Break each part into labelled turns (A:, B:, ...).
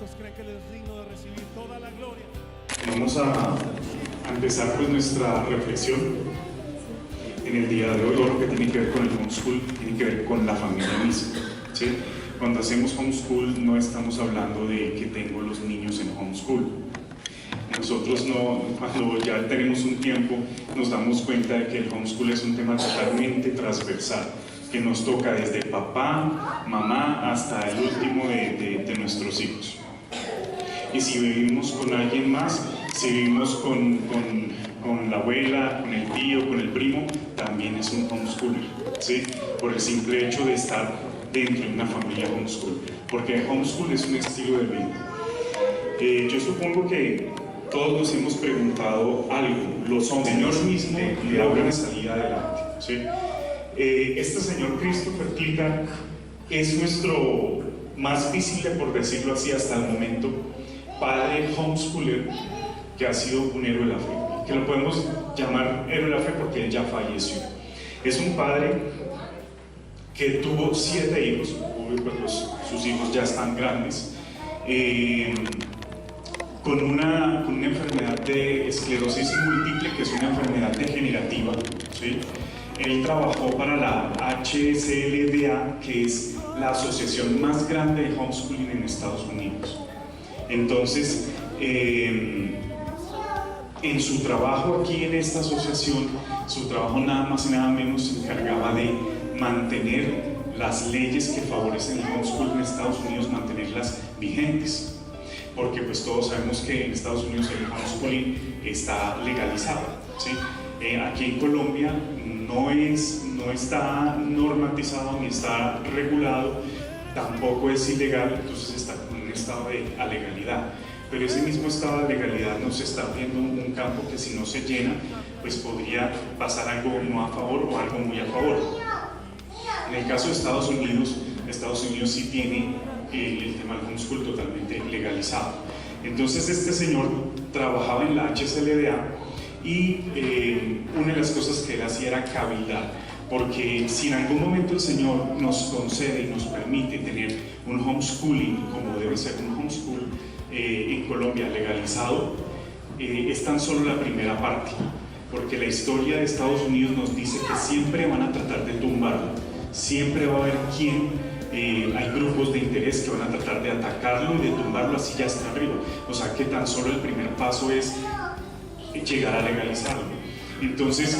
A: ¿Cuántos creen que Él es digno de recibir toda la gloria?
B: Vamos a empezar pues nuestra reflexión en el día de hoy. Todo lo que tiene que ver con el homeschool tiene que ver con la familia misma, ¿sí? Cuando hacemos homeschool no estamos hablando de que tengo los niños en homeschool. Nosotros no, cuando ya tenemos un tiempo, nos damos cuenta de que el homeschool es un tema totalmente transversal, que nos toca desde papá, mamá, hasta el último de nuestros hijos. Y si vivimos con alguien más, si vivimos con la abuela, con el tío, con el primo, también es un homeschooler, ¿sí? Por el simple hecho de estar dentro de una familia homeschool, porque el homeschool es un estilo de vida. Yo supongo que todos nos hemos preguntado algo, los hombres, Señor mismo le abre una salida adelante, ¿sí? Este señor Christopher Tilgan es nuestro más visible, por decirlo así, hasta el momento, padre homeschooler que ha sido un héroe de la fe, que lo podemos llamar héroe de la fe porque él ya falleció. Es un padre que tuvo 7 hijos, pues sus hijos ya están grandes, con una enfermedad de esclerosis múltiple, que es una enfermedad degenerativa, ¿sí? Él trabajó para la HCLDA, que es la asociación más grande de homeschooling en Estados Unidos. Entonces, en su trabajo aquí en esta asociación, su trabajo nada más y nada menos se encargaba de mantener las leyes que favorecen el homeschool en Estados Unidos, mantenerlas vigentes. Porque pues todos sabemos que en Estados Unidos el homeschooling está legalizado, ¿sí? Aquí en Colombia no está normatizado ni está regulado, tampoco es ilegal, entonces está en un estado de alegalidad. Pero ese mismo estado de legalidad nos está abriendo un campo que si no se llena, pues podría pasar algo no a favor o algo muy a favor. En el caso de Estados Unidos sí tiene el tema del homeschool totalmente legalizado. Entonces este señor trabajaba en la HCLDA y una de las cosas que él hacía era cabildar, porque si en algún momento el Señor nos concede y nos permite tener un homeschooling como debe ser un homeschool en Colombia legalizado, es tan solo la primera parte, porque la historia de Estados Unidos nos dice que siempre van a tratar de tumbarlo, siempre va a haber hay grupos de interés que van a tratar de atacarlo y de tumbarlo así ya está arriba. O sea que tan solo el primer paso es llegar a legalizarlo. Entonces,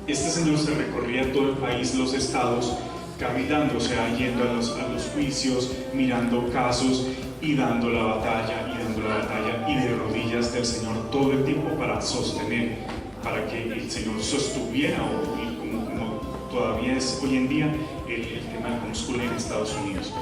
B: este señor se recorría todo el país, los estados, caminando, o sea, yendo a los juicios, mirando casos y dando la batalla y de rodillas del Señor todo el tiempo para sostener, para que el Señor sostuviera, o como todavía es hoy en día, el tema del homeschool en Estados Unidos.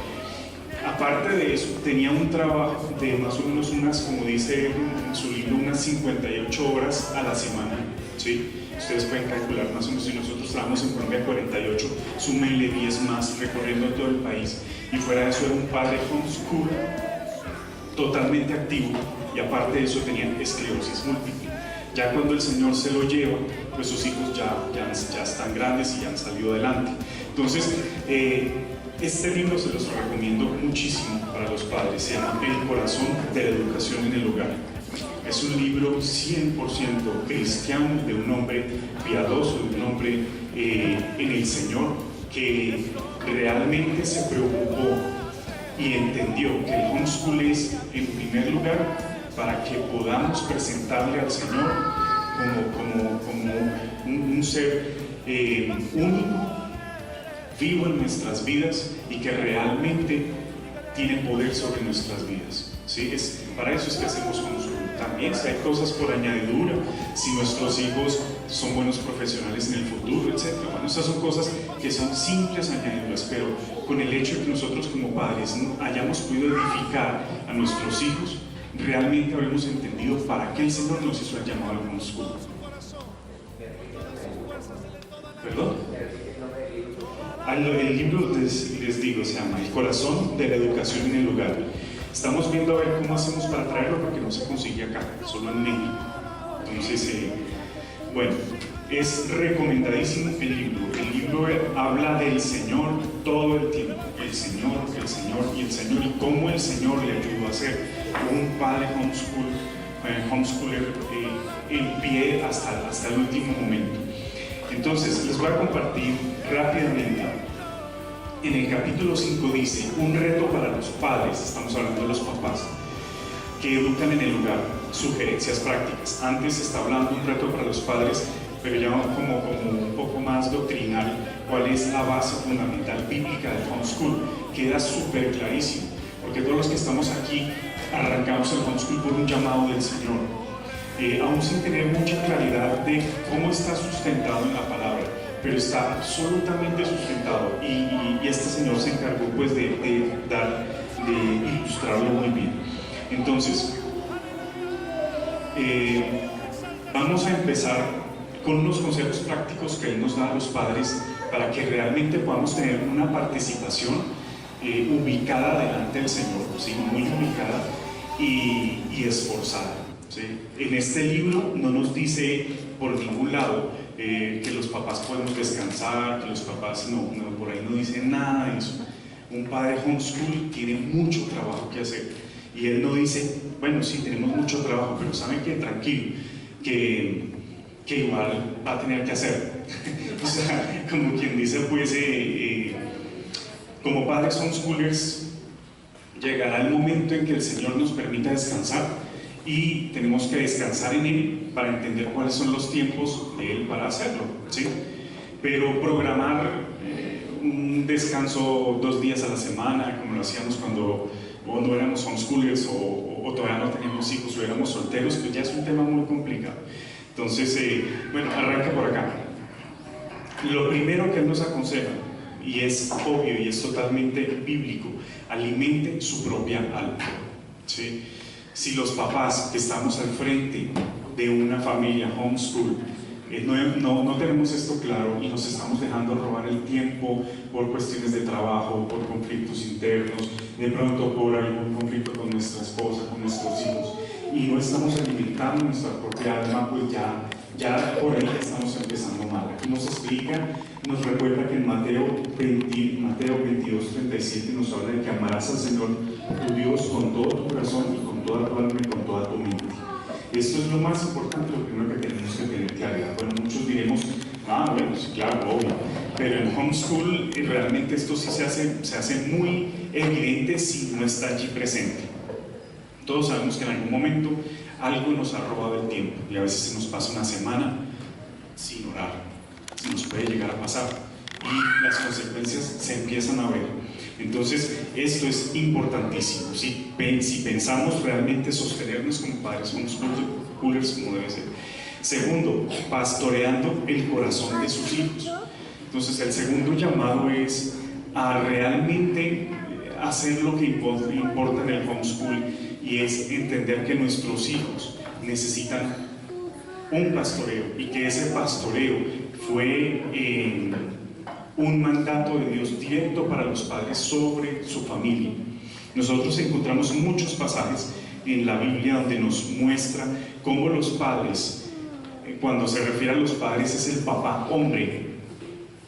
B: Aparte de eso, tenía un trabajo de más o menos como dice en su libro, unas 58 horas a la semana, ¿sí? Ustedes pueden calcular más o menos, si nosotros trabajamos en Colombia 48, súmenle 10 más, recorriendo todo el país. Y fuera de eso era un padre homeschool totalmente activo, y aparte de eso tenían esclerosis múltiple. Ya cuando el Señor se lo lleva, pues sus hijos ya están grandes y ya han salido adelante. Entonces, este libro se los recomiendo muchísimo para los padres, se llama El corazón de la educación en el hogar. Es un libro 100% cristiano, de un hombre piadoso, de un hombre en el Señor, que realmente se preocupó y entendió que el homeschool es, en primer lugar, para que podamos presentarle al Señor como un ser único, vivo en nuestras vidas y que realmente tiene poder sobre nuestras vidas, ¿sí? Para eso es que hacemos homeschool. También si hay cosas por añadidura, si nuestros hijos son buenos profesionales en el futuro, etc. Bueno, esas son cosas que son simples añadiduras, pero con el hecho de que nosotros como padres hayamos podido edificar a nuestros hijos, realmente habremos entendido para qué el Señor nos hizo el llamado al homeschool. ¿Perdón? El libro, les digo, se llama El corazón de la educación en el hogar. Estamos viendo a ver cómo hacemos para traerlo porque no se consigue acá, solo en México. Entonces, bueno, es recomendadísimo el libro. El libro habla del Señor todo el tiempo, el Señor, el Señor y el Señor, y cómo el Señor le ayudó a ser un padre homeschooler en pie hasta el último momento. Entonces, les voy a compartir rápidamente. En el capítulo 5 dice, un reto para los padres, estamos hablando de los papás, que educan en el hogar, sugerencias prácticas. Antes está hablando un reto para los padres, pero ya como un poco más doctrinal, cuál es la base fundamental bíblica del homeschool. Queda súper clarísimo, porque todos los que estamos aquí arrancamos el homeschool por un llamado del Señor, aún sin tener mucha claridad de cómo está sustentado en la palabra, pero está absolutamente sustentado, y este Señor se encargó pues de ilustrarlo muy bien. Entonces, vamos a empezar con unos consejos prácticos que Él nos da a los padres para que realmente podamos tener una participación ubicada delante del Señor, ¿sí? Muy ubicada y esforzada, ¿sí? En este libro no nos dice por ningún lado que los papás podemos descansar, que los papás por ahí no dicen nada de eso. Un padre homeschool tiene mucho trabajo que hacer, y Él no dice, bueno, sí, tenemos mucho trabajo, pero saben que tranquilo, que igual va a tener que hacer. O sea, como quien dice, pues, como padres homeschoolers, llegará el momento en que el Señor nos permita descansar, y tenemos que descansar en Él para entender cuáles son los tiempos de Él para hacerlo, ¿sí? Pero programar un descanso 2 días a la semana, como lo hacíamos cuando no éramos homeschoolers o todavía no teníamos hijos o éramos solteros, pues ya es un tema muy complicado. Entonces, bueno, arranca por acá. Lo primero que Él nos aconseja, y es obvio y es totalmente bíblico, alimente su propia alma, ¿sí? Si los papás que estamos al frente de una familia homeschool no tenemos esto claro y nos estamos dejando robar el tiempo por cuestiones de trabajo, por conflictos internos, de pronto por algún conflicto con nuestra esposa, con nuestros hijos, y no estamos alimentando nuestra propia alma, pues ya por ahí estamos empezando mal. Aquí nos explica, nos recuerda que en Mateo 22:37 nos habla de que amarás al Señor tu Dios con todo tu corazón y con toda tu alma y con toda tu mente. Esto es lo más importante, lo primero que tenemos que tener claridad. Bueno, muchos diremos, bueno, sí, claro, obvio, pero en homeschool realmente esto sí se hace muy evidente si no está allí presente. Todos sabemos que en algún momento algo nos ha robado el tiempo, y a veces se nos pasa una semana sin orar, se nos puede llegar a pasar, y las consecuencias se empiezan a ver. Entonces, esto es importantísimo, ¿sí? Si pensamos realmente sostenernos como padres homeschoolers como debe ser. Segundo, pastoreando el corazón de sus hijos. Entonces, el segundo llamado es a realmente hacer lo que importa en el homeschool, y es entender que nuestros hijos necesitan un pastoreo, y que ese pastoreo fue un mandato de Dios directo para los padres sobre su familia. Nosotros encontramos muchos pasajes en la Biblia donde nos muestra cómo los padres, cuando se refiere a los padres, es el papá hombre,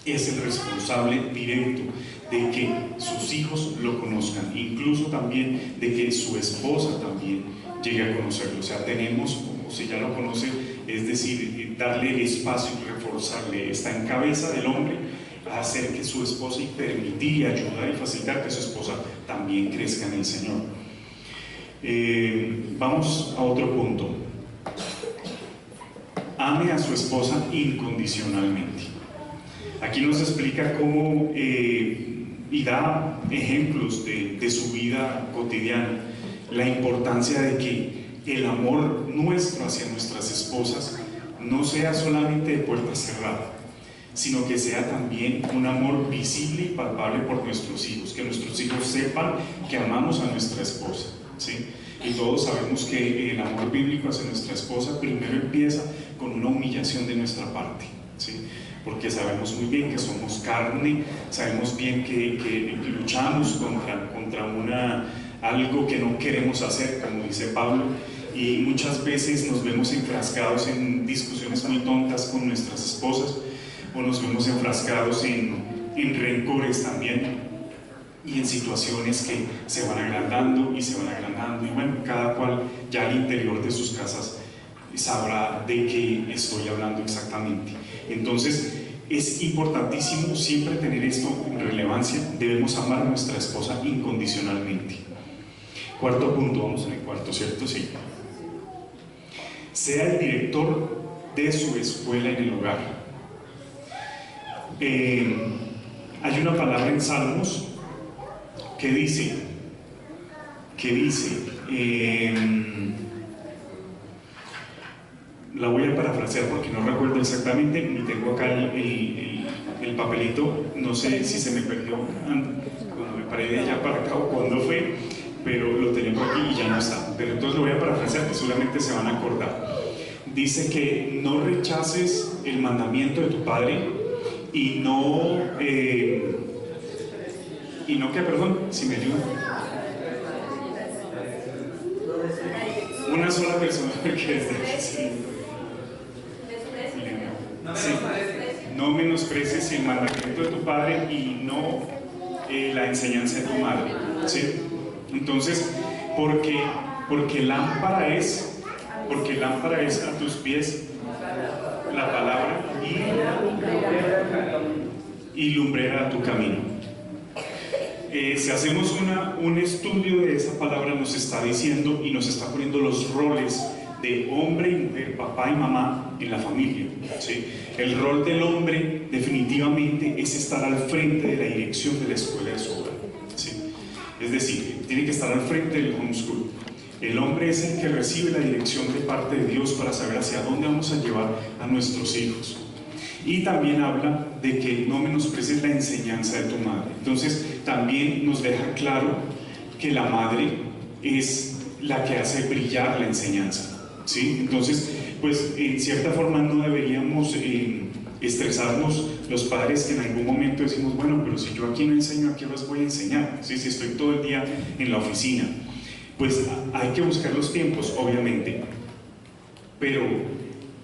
B: es el responsable directo de que sus hijos lo conozcan, incluso también de que su esposa también llegue a conocerlo. O sea, tenemos, o si ya lo conoce, es decir, darle el espacio y reforzarle, está en cabeza del hombre, a hacer que su esposa, y permitir y ayudar y facilitar que su esposa también crezca en el Señor. Vamos a otro punto. Ame a su esposa incondicionalmente. Aquí nos explica cómo y da ejemplos de su vida cotidiana, la importancia de que el amor nuestro hacia nuestras esposas no sea solamente de puerta cerrada, sino que sea también un amor visible y palpable por nuestros hijos, que nuestros hijos sepan que amamos a nuestra esposa, ¿sí? Y todos sabemos que el amor bíblico hacia nuestra esposa primero empieza con una humillación de nuestra parte, ¿sí? Porque sabemos muy bien que somos carne, sabemos bien que luchamos contra algo que no queremos hacer, como dice Pablo, y muchas veces nos vemos enfrascados en discusiones muy tontas con nuestras esposas, o nos vemos enfrascados en rencores también y en situaciones que se van agrandando y se van agrandando, y bueno, cada cual ya al interior de sus casas sabrá de qué estoy hablando exactamente. Entonces es importantísimo siempre tener esto en relevancia. Debemos amar a nuestra esposa incondicionalmente. Cuarto punto, vamos en el cuarto, ¿cierto? Sí. Sea el director de su escuela en el hogar. Hay una palabra en Salmos que dice, la voy a parafrasear porque no recuerdo exactamente, ni tengo acá el papelito, no sé si se me perdió cuando me paré de allá para acá o cuándo fue, pero lo tenía por aquí y ya no está. Pero entonces lo voy a parafrasear, que seguramente se van a acordar. Dice que no rechaces el mandamiento de tu padre y no que, perdón, si me ayudan. Una sola persona que es de sí. No menosprecies el mandamiento de tu padre y no la enseñanza de tu madre, ¿sí? Entonces, porque lámpara es a tus pies la palabra y lumbrera a tu camino. Si hacemos un estudio de esa palabra, nos está diciendo y nos está poniendo los roles de hombre y mujer, papá y mamá en la familia, ¿sí? El rol del hombre definitivamente es estar al frente de la dirección de la escuela de su hogar, ¿sí? Es decir, tiene que estar al frente del homeschool. El hombre es el que recibe la dirección de parte de Dios para saber hacia dónde vamos a llevar a nuestros hijos. Y también habla de que no menosprecies la enseñanza de tu madre. Entonces también nos deja claro que la madre es la que hace brillar la enseñanza, ¿sí? Entonces, pues en cierta forma no deberíamos estresarnos los padres que en algún momento decimos, bueno, pero si yo aquí no enseño, ¿a qué horas voy a enseñar? ¿Sí? Si estoy todo el día en la oficina. Pues hay que buscar los tiempos, obviamente, pero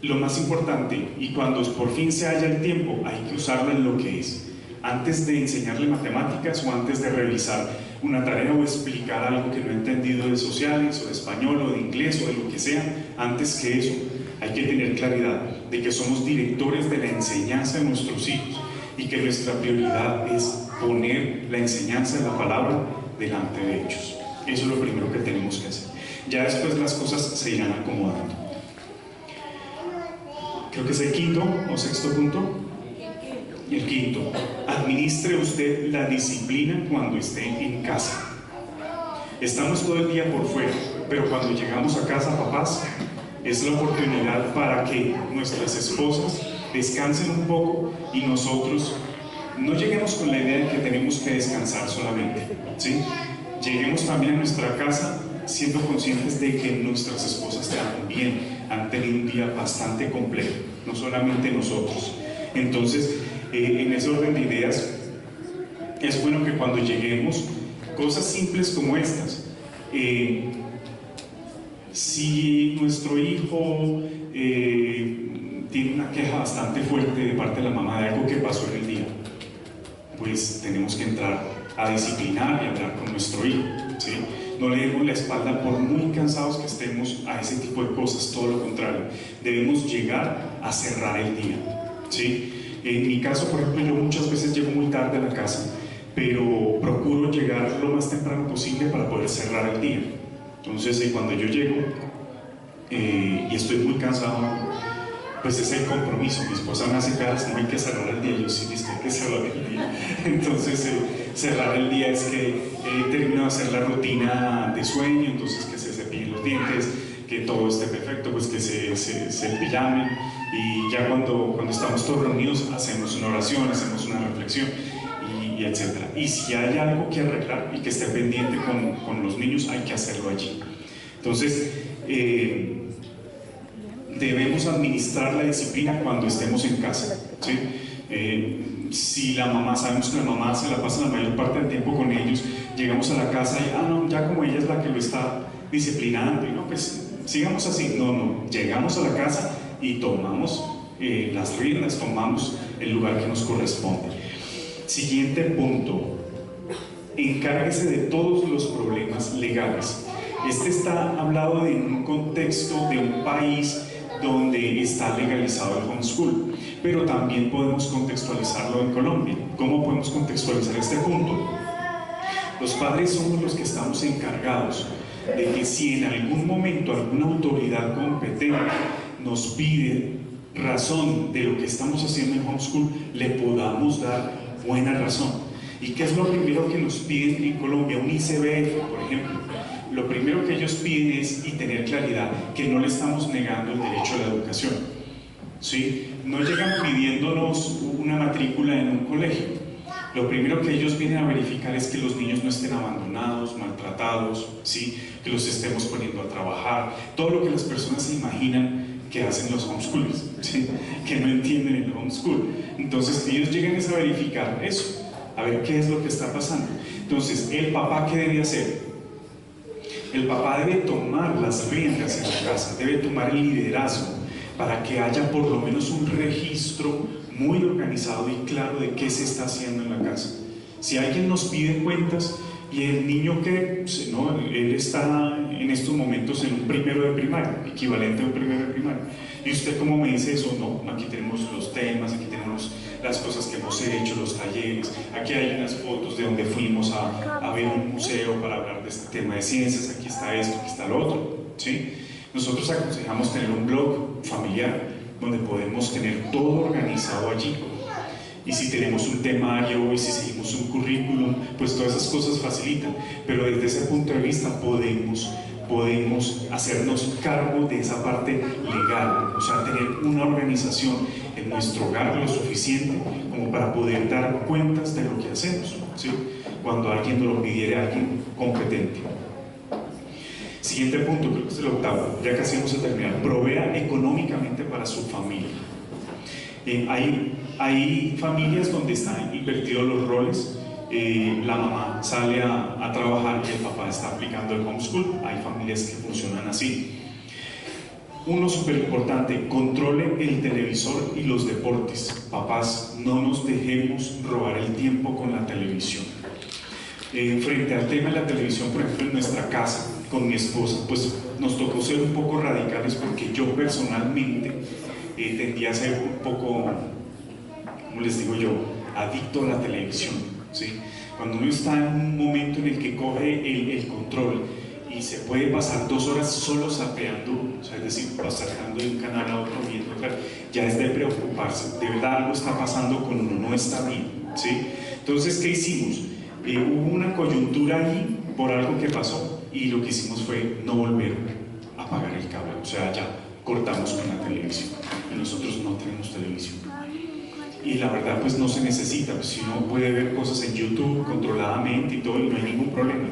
B: lo más importante, y cuando por fin se haya el tiempo, hay que usarlo en lo que es. Antes de enseñarle matemáticas o antes de revisar una tarea o explicar algo que no he entendido de sociales o de español o de inglés o de lo que sea, antes que eso, hay que tener claridad de que somos directores de la enseñanza de nuestros hijos y que nuestra prioridad es poner la enseñanza de la palabra delante de ellos. Eso es lo primero que tenemos que hacer. Ya después las cosas se irán acomodando. Creo que es el quinto o sexto punto. El quinto, administre usted la disciplina cuando esté en casa. Estamos todo el día por fuera, pero cuando llegamos a casa, papás, es la oportunidad para que nuestras esposas descansen un poco y nosotros no lleguemos con la idea de que tenemos que descansar solamente, ¿sí? Lleguemos también a nuestra casa siendo conscientes de que nuestras esposas también han tenido un día bastante complejo, no solamente nosotros. Entonces, en ese orden de ideas, es bueno que cuando lleguemos, cosas simples como estas, si nuestro hijo tiene una queja bastante fuerte de parte de la mamá de algo que pasó en el día, pues tenemos que entrar a disciplinar y hablar con nuestro hijo, ¿sí? No le demos la espalda por muy cansados que estemos a ese tipo de cosas, todo lo contrario, debemos llegar a cerrar el día, ¿sí? En mi caso, por ejemplo, yo muchas veces llego muy tarde a la casa, pero procuro llegar lo más temprano posible para poder cerrar el día. Entonces, cuando yo llego y estoy muy cansado, pues es el compromiso. Mi esposa me hace caras, no hay que cerrar el día. Yo sí, listo, hay que cerrar el día. Entonces, cerrar el día es que termino de hacer la rutina de sueño, entonces que se cepillen los dientes, que todo esté perfecto, pues que se pijamen, y ya cuando estamos todos reunidos hacemos una oración, hacemos una reflexión, y etcétera. Y si hay algo que arreglar y que esté pendiente con los niños, hay que hacerlo allí. Entonces, debemos administrar la disciplina cuando estemos en casa, ¿sí? Si la mamá, sabemos que la mamá se la pasa la mayor parte del tiempo con ellos, llegamos a la casa y, no, ya como ella es la que lo está disciplinando, y no, pues sigamos así. No, llegamos a la casa y tomamos las riendas, tomamos el lugar que nos corresponde. Siguiente punto, encárguese de todos los problemas legales. Este está hablado en un contexto de un país donde está legalizado el homeschool, pero también podemos contextualizarlo en Colombia. ¿Cómo podemos contextualizar este punto? Los padres somos los que estamos encargados de que si en algún momento alguna autoridad competente nos pide razón de lo que estamos haciendo en homeschool, le podamos dar buena razón. ¿Y qué es lo primero que nos piden en Colombia? Un ICBF, por ejemplo. Lo primero que ellos piden es, y tener claridad, que no le estamos negando el derecho a la educación, ¿sí? No llegan pidiéndonos una matrícula en un colegio. Lo primero que ellos vienen a verificar es que los niños no estén abandonados, maltratados, ¿sí? Que los estemos poniendo a trabajar, todo lo que las personas se imaginan que hacen los homeschoolers, ¿sí? Que no entienden el homeschool. Entonces ellos llegan a verificar eso, a ver qué es lo que está pasando. Entonces, ¿el papá qué debe hacer? El papá debe tomar las riendas en la casa, debe tomar el liderazgo para que haya por lo menos un registro muy organizado y claro de qué se está haciendo en la casa. Si alguien nos pide cuentas y el niño que, no, él está en estos momentos en un primero de primaria, equivalente a un primero de primaria, y usted cómo me dice eso, no, aquí tenemos los temas, aquí tenemos las cosas que hemos hecho, los talleres, aquí hay unas fotos de donde fuimos a ver un museo para hablar de este tema de ciencias, aquí está esto, aquí está lo otro, ¿sí? Nosotros aconsejamos tener un blog familiar donde podemos tener todo organizado allí. Y si tenemos un temario y si seguimos un currículum, pues todas esas cosas facilitan. Pero desde ese punto de vista podemos hacernos cargo de esa parte legal, o sea, tener una organización en nuestro hogar lo suficiente como para poder dar cuentas de lo que hacemos, ¿sí? Cuando alguien nos lo pidiera, alguien competente. Siguiente punto, creo que es el octavo, ya casi vamos a terminar. Provea económicamente para su familia. Hay familias donde están invertidos los roles. La mamá sale a trabajar y el papá está aplicando el homeschool. Hay familias que funcionan así. Uno súper importante, controle el televisor y los deportes. Papás, no nos dejemos robar el tiempo con la televisión. Frente al tema de la televisión, por ejemplo, en nuestra casa, con mi esposa, pues nos tocó ser un poco radicales porque yo personalmente tendía a ser un poco, como les digo yo, adicto a la televisión, ¿sí? Cuando uno está en un momento en el que coge el control y se puede pasar 2 horas solo zapeando, o sea, es decir, pasando de un canal a otro, viendo, ya es de preocuparse, de verdad algo está pasando con uno, no está bien, ¿sí? Entonces, ¿qué hicimos? Hubo una coyuntura ahí por algo que pasó y lo que hicimos fue no volver a apagar el cable, o sea, ya cortamos con la televisión y nosotros no tenemos televisión. Y la verdad pues no se necesita, pues, si uno puede ver cosas en YouTube controladamente y todo y no hay ningún problema,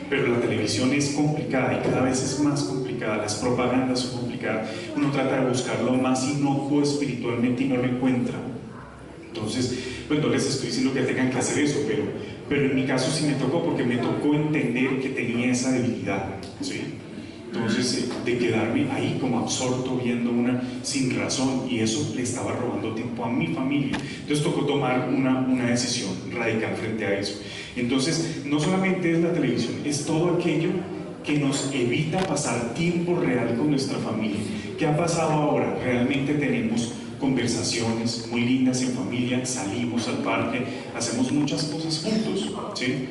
B: pero la televisión es complicada y cada vez es más complicada, las propagandas son complicadas, uno trata de buscar lo más inocuo espiritualmente y no lo encuentra. Entonces, pues no les estoy diciendo que tengan que hacer eso, pero en mi caso sí me tocó, porque me tocó entender que tenía esa debilidad, ¿sí? Entonces, de quedarme ahí como absorto viendo una sin razón, y eso le estaba robando tiempo a mi familia. Entonces tocó tomar una decisión radical frente a eso. Entonces, no solamente es la televisión, es todo aquello que nos evita pasar tiempo real con nuestra familia. ¿Qué ha pasado ahora? Realmente tenemos conversaciones muy lindas en familia, salimos al parque, hacemos muchas cosas juntos, ¿sí?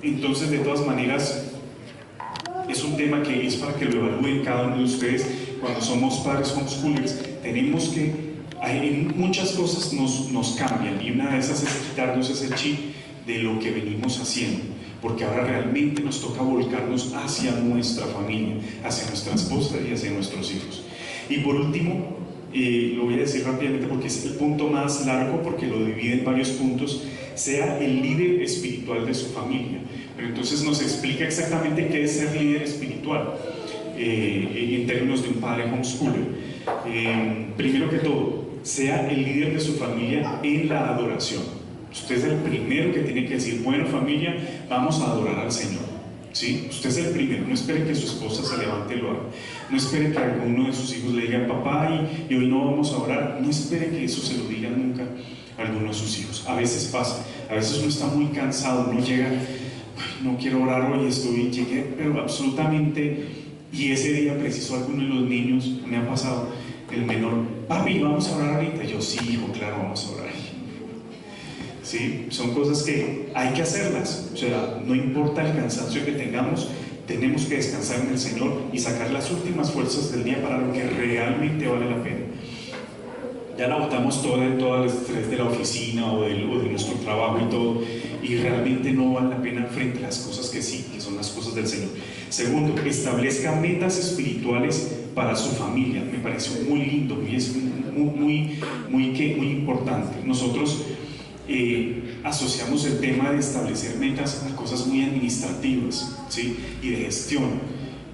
B: Entonces, de todas maneras, es un tema que es para que lo evalúen cada uno de ustedes. Cuando somos padres homeschoolers, tenemos que, en muchas cosas nos cambian, y una de esas es quitarnos ese chip de lo que venimos haciendo, porque ahora realmente nos toca volcarnos hacia nuestra familia, hacia nuestra esposa y hacia nuestros hijos. Y por último, lo voy a decir rápidamente porque es el punto más largo, porque lo divide en varios puntos: sea el líder espiritual de su familia. Pero entonces nos explica exactamente qué es ser líder espiritual en términos de un padre homeschooler. Primero que todo, sea el líder de su familia en la adoración. Usted es el primero que tiene que decir: bueno, familia, vamos a adorar al Señor, ¿sí? Usted es el primero, no espere que su esposa se levante y lo haga. No espere que alguno de sus hijos le diga, papá, y hoy no vamos a orar. No espere que eso se lo diga nunca a alguno de sus hijos. A veces pasa, a veces uno está muy cansado, uno llega, no quiero orar hoy, llegué, pero absolutamente, y ese día preciso alguno de los niños, me ha pasado, el menor, papi, vamos a orar ahorita. Yo, sí, hijo, claro, vamos a orar. ¿Sí? Son cosas que hay que hacerlas, o sea, no importa el cansancio que tengamos, tenemos que descansar en el Señor y sacar las últimas fuerzas del día para lo que realmente vale la pena. Ya la botamos todo el estrés de la oficina o de nuestro trabajo y todo, y realmente no vale la pena frente a las cosas que sí, que son las cosas del Señor. Segundo, establezca metas espirituales para su familia. Me pareció muy lindo y es muy importante. Nosotros asociamos el tema de establecer metas a cosas muy administrativas, ¿sí? Y de gestión.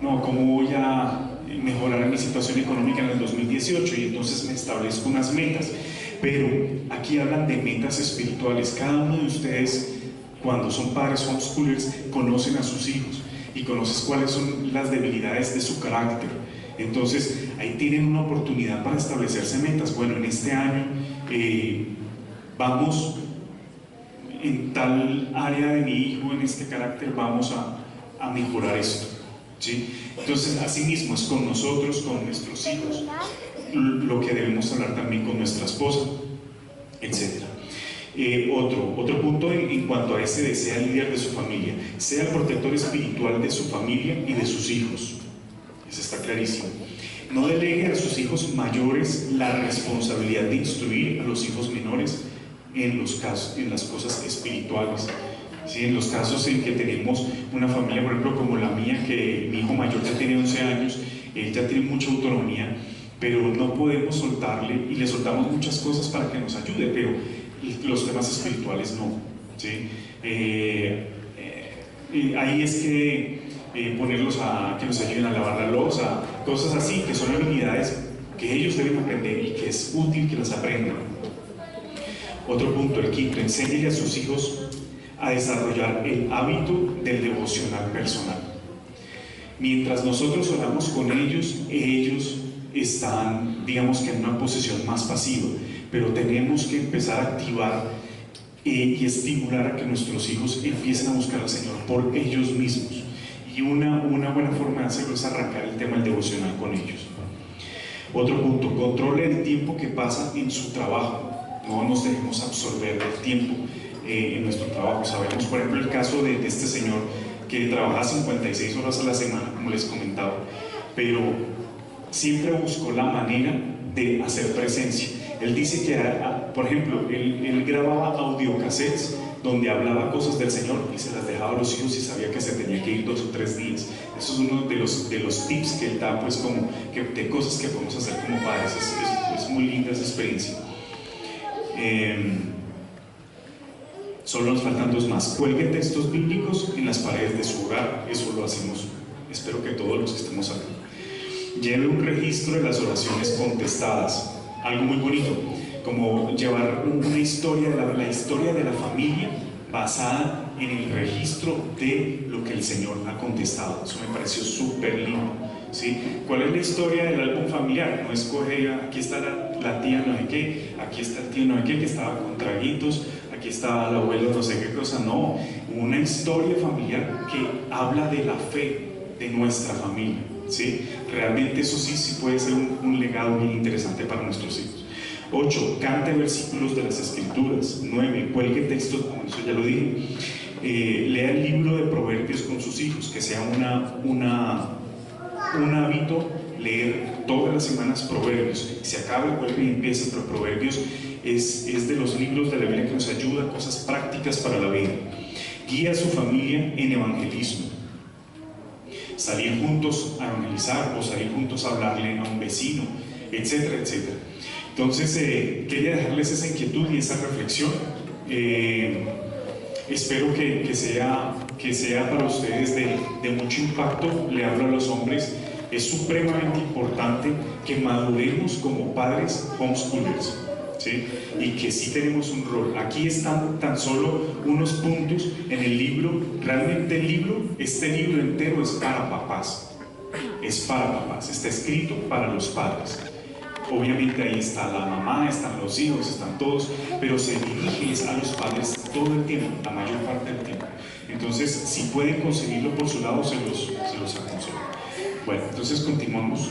B: No, ¿cómo voy a mejorar mi situación económica en el 2018? Y entonces me establezco unas metas. Pero aquí hablan de metas espirituales. Cada uno de ustedes, cuando son padres homeschoolers, conocen a sus hijos y conocen cuáles son las debilidades de su carácter. Entonces ahí tienen una oportunidad para establecerse metas. Bueno, en este año vamos en tal área de mi hijo, en este carácter, vamos a mejorar esto, ¿sí? Entonces, así mismo es con nosotros, con nuestros hijos, lo que debemos hablar también con nuestra esposa, etc. Otro punto en cuanto a ese de sea el líder de su familia, sea el protector espiritual de su familia y de sus hijos. Eso está clarísimo. No delegue a sus hijos mayores la responsabilidad de instruir a los hijos menores en las cosas espirituales. ¿Sí? En los casos en que tenemos una familia, por ejemplo, como la mía, que mi hijo mayor ya tiene 11 años, él ya tiene mucha autonomía, pero no podemos soltarle, y le soltamos muchas cosas para que nos ayude, pero los temas espirituales no. ¿Sí? Ahí es que ponerlos a que nos ayuden a lavar la loza, cosas así, que son habilidades que ellos deben aprender y que es útil que las aprendan. Otro punto, el quinto, enséñele a sus hijos a desarrollar el hábito del devocional personal. Mientras nosotros oramos con ellos, ellos están, digamos que en una posición más pasiva, pero tenemos que empezar a activar y estimular a que nuestros hijos empiecen a buscar al Señor por ellos mismos. Y una buena forma de hacerlo es arrancar el tema del devocional con ellos. Otro punto, controle el tiempo que pasa en su trabajo. No nos dejemos absorber del tiempo en nuestro trabajo. Sabemos, por ejemplo, el caso de este señor que trabaja 56 horas a la semana, como les comentaba, pero siempre buscó la manera de hacer presencia. Él dice que, por ejemplo, él grababa audiocassettes donde hablaba cosas del Señor y se las dejaba a los hijos y sabía que se tenía que ir 2 o 3 días. Eso es uno de los tips que él da, pues, como de cosas que podemos hacer como padres. Es muy linda esa experiencia. Solo nos faltan 2 más. Cuelgue textos bíblicos en las paredes de su hogar. Eso lo hacemos, espero que todos los que estemos aquí. Lleve un registro de las oraciones contestadas. Algo muy bonito, como llevar una historia la historia de la familia basada en el registro de lo que el Señor ha contestado. Eso me pareció súper lindo, ¿sí? ¿Cuál es la historia del álbum familiar? No escoge, aquí está la tía no sé qué, aquí está el tío no sé qué que estaba con traguitos, aquí está el abuelo no sé qué cosa. No, una historia familiar que habla de la fe de nuestra familia, ¿sí? Realmente eso sí puede ser un legado bien interesante para nuestros hijos. 8. Cante versículos de las Escrituras. 9. Cuelgue textos, bueno, eso ya lo dije. Lea el libro de Proverbios con sus hijos, que sea un hábito leer todas las semanas Proverbios. Se acaba, vuelve y empieza, pero Proverbios es de los libros de la Biblia que nos ayuda a cosas prácticas para la vida. Guía a su familia en evangelismo. Salir juntos a evangelizar o salir juntos a hablarle a un vecino, etcétera, etcétera. Entonces, quería dejarles esa inquietud y esa reflexión. Espero que sea para ustedes de mucho impacto. Le hablo a los hombres. Es supremamente importante que maduremos como padres homeschoolers. ¿sí? Y que sí tenemos un rol. Aquí están tan solo unos puntos en el libro. Realmente este libro entero es para papás. Es para papás, está escrito para los padres. Obviamente ahí está la mamá, están los hijos, están todos, pero se dirige a los padres todo el tiempo, la mayor parte del tiempo. Entonces, si pueden conseguirlo por su lado, se los aconsejo. Bueno, entonces continuamos.